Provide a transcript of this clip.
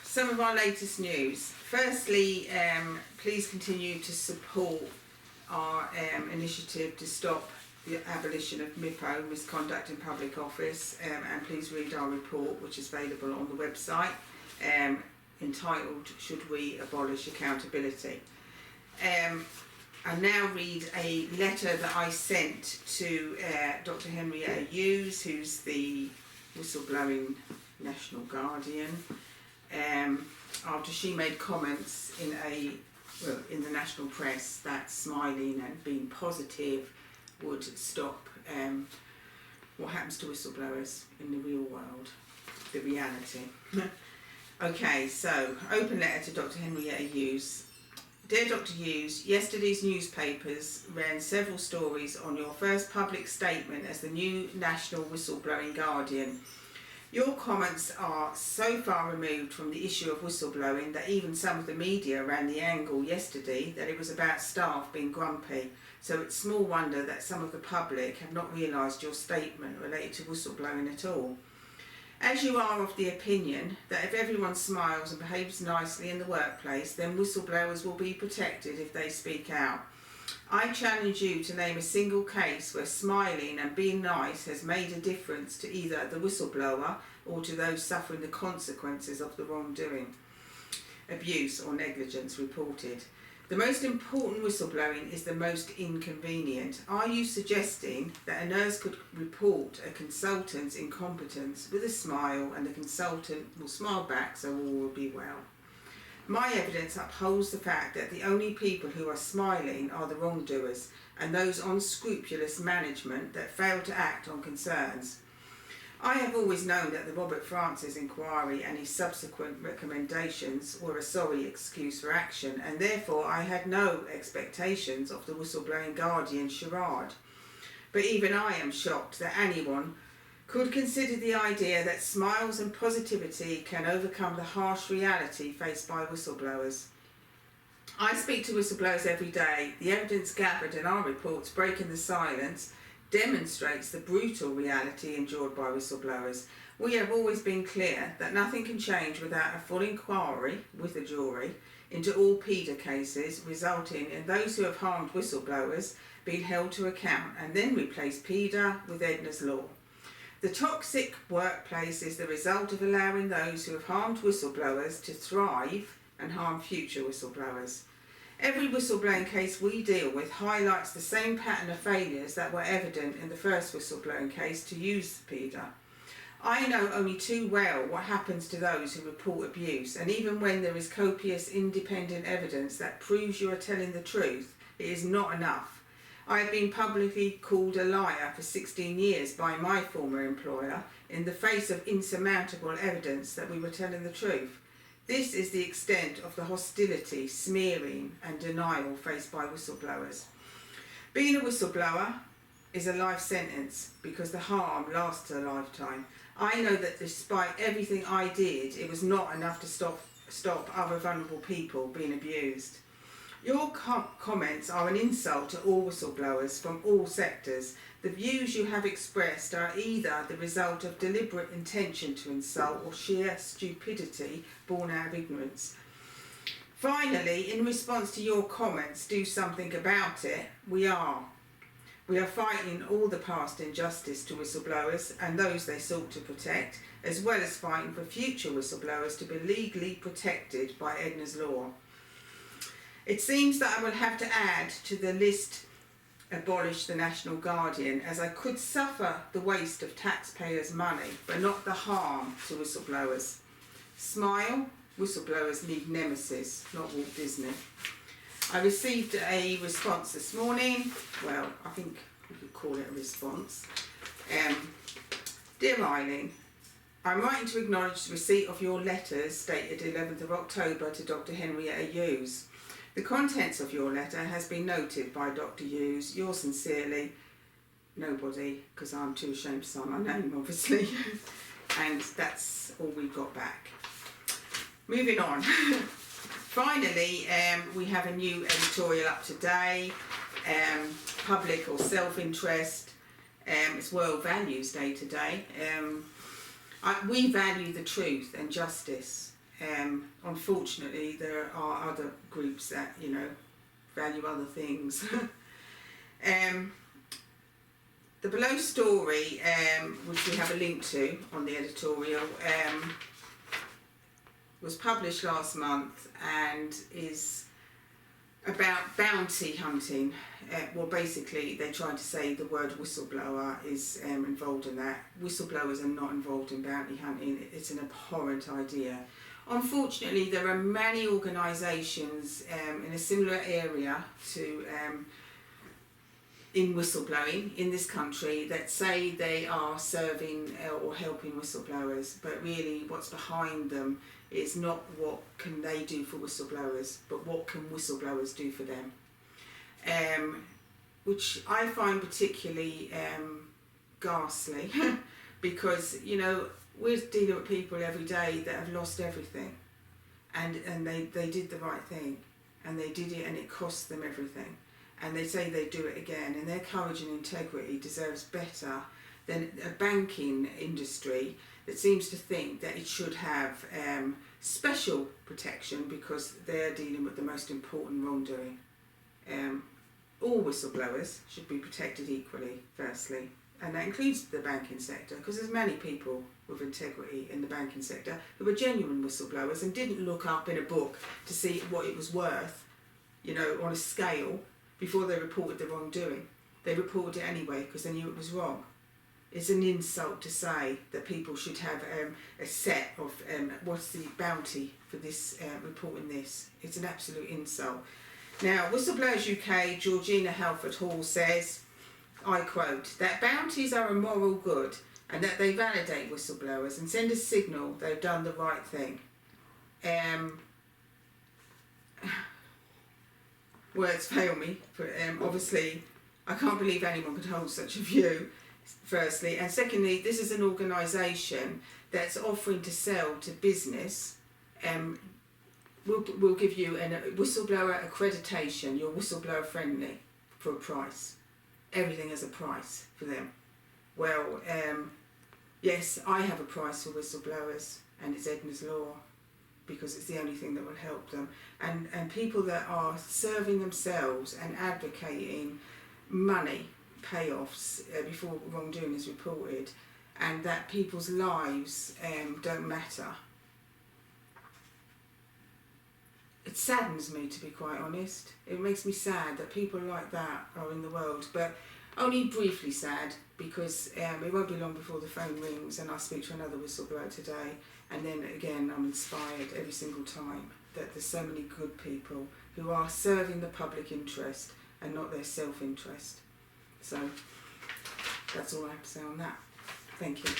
Some of our latest news. Firstly, please continue to support our initiative to stop the abolition of MIPO, misconduct in public office, and please read our report, which is available on the website, entitled Should We Abolish Accountability? I now read a letter that I sent to Dr. Henrietta, who's the Whistle-blowing National Guardian, after she made comments in the national press that smiling and being positive would stop what happens to whistleblowers in the real world, the reality. Okay, so open letter to Dr. Henrietta Hughes. Dear Dr. Hughes, yesterday's newspapers ran several stories on your first public statement as the new National Whistle-blowing Guardian. Your comments are so far removed from the issue of whistleblowing that even some of the media ran the angle yesterday that it was about staff being grumpy, so it's small wonder that some of the public have not realised your statement related to whistleblowing at all. As you are of the opinion that if everyone smiles and behaves nicely in the workplace, then whistleblowers will be protected if they speak out. I challenge you to name a single case where smiling and being nice has made a difference to either the whistleblower or to those suffering the consequences of the wrongdoing, abuse or negligence reported. The most important whistleblowing is the most inconvenient. Are you suggesting that a nurse could report a consultant's incompetence with a smile and the consultant will smile back so all will be well? My evidence upholds the fact that the only people who are smiling are the wrongdoers and those unscrupulous management that fail to act on concerns. I have always known that the Robert Francis inquiry and his subsequent recommendations were a sorry excuse for action, and therefore I had no expectations of the Whistle-blowing Guardian charade. But even I am shocked that anyone could consider the idea that smiles and positivity can overcome the harsh reality faced by whistleblowers. I speak to whistleblowers every day. The evidence gathered in our reports breaking the silence demonstrates the brutal reality endured by whistleblowers. We have always been clear that nothing can change without a full inquiry with a jury into all PIDA cases, resulting in those who have harmed whistleblowers being held to account, and then replace PIDA with Edna's Law. The toxic workplace is the result of allowing those who have harmed whistleblowers to thrive and harm future whistleblowers. Every whistleblowing case we deal with highlights the same pattern of failures that were evident in the first whistleblowing case to use PIDA. I know only too well what happens to those who report abuse, and even when there is copious independent evidence that proves you are telling the truth, it is not enough. I have been publicly called a liar for 16 years by my former employer in the face of insurmountable evidence that we were telling the truth. This is the extent of the hostility, smearing and denial faced by whistleblowers. Being a whistleblower is a life sentence because the harm lasts a lifetime. I know that despite everything I did, it was not enough to stop other vulnerable people being abused. Your comments are an insult to all whistleblowers from all sectors. The views you have expressed are either the result of deliberate intention to insult or sheer stupidity born out of ignorance. Finally, in response to your comments, do something about it. We are fighting all the past injustice to whistleblowers and those they sought to protect, as well as fighting for future whistleblowers to be legally protected by Edna's Law. It seems that I will have to add to the list abolish the National Guardian, as I could suffer the waste of taxpayers' money, but not the harm to whistleblowers. Smile, whistleblowers need nemesis, not Walt Disney. I received a response this morning. Well, I think we could call it a response. Dear Eileen, I'm writing to acknowledge the receipt of your letters dated 11th of October to Dr. Henrietta Hughes. The contents of your letter has been noted by Dr. Hughes. Yours sincerely, nobody, because I'm too ashamed to sign my name, obviously. And that's all we got back. Moving on. Finally, we have a new editorial up today. Public or self-interest. It's World Values Day today. We value the truth and justice. Unfortunately, there are other groups that, you know, value other things. The below story, which we have a link to on the editorial, was published last month and is about bounty hunting. Well, basically, they're trying to say the word whistleblower is involved in that. Whistleblowers are not involved in bounty hunting. It's an abhorrent idea. Unfortunately, there are many organisations in a similar area to in whistleblowing in this country that say they are serving or helping whistleblowers, but really what's behind them is not what can they do for whistleblowers, but what can whistleblowers do for them, which I find particularly ghastly because, you know, we're dealing with people every day that have lost everything, and they did the right thing, and they did it and it cost them everything, and they say they do it again, and their courage and integrity deserves better than a banking industry that seems to think that it should have special protection because they're dealing with the most important wrongdoing. All whistleblowers should be protected equally, firstly, and that includes the banking sector, because there's many people with integrity in the banking sector who are genuine whistleblowers and didn't look up in a book to see what it was worth, you know, on a scale before they reported the wrongdoing. They reported it anyway because they knew it was wrong. It's an insult to say that people should have a set of what's the bounty for this reporting this. It's an absolute insult. Now, Whistleblowers UK, Georgina Halford Hall says, I quote, that bounties are a moral good and that they validate whistleblowers and send a signal they've done the right thing. Words fail me, but obviously I can't believe anyone could hold such a view, firstly. And secondly, this is an organisation that's offering to sell to business. We'll give you a whistleblower accreditation, you're whistleblower friendly, for a price. Everything has a price for them. Well, yes, I have a price for whistleblowers, and it's Edna's Law, because it's the only thing that will help them. And people that are serving themselves and advocating money payoffs before wrongdoing is reported, and that people's lives don't matter. It saddens me, to be quite honest. It makes me sad that people like that are in the world, but only briefly sad, because it won't be long before the phone rings and I'll speak to another whistleblower today, and then again I'm inspired every single time that there's so many good people who are serving the public interest and not their self-interest. So that's all I have to say on that. Thank you.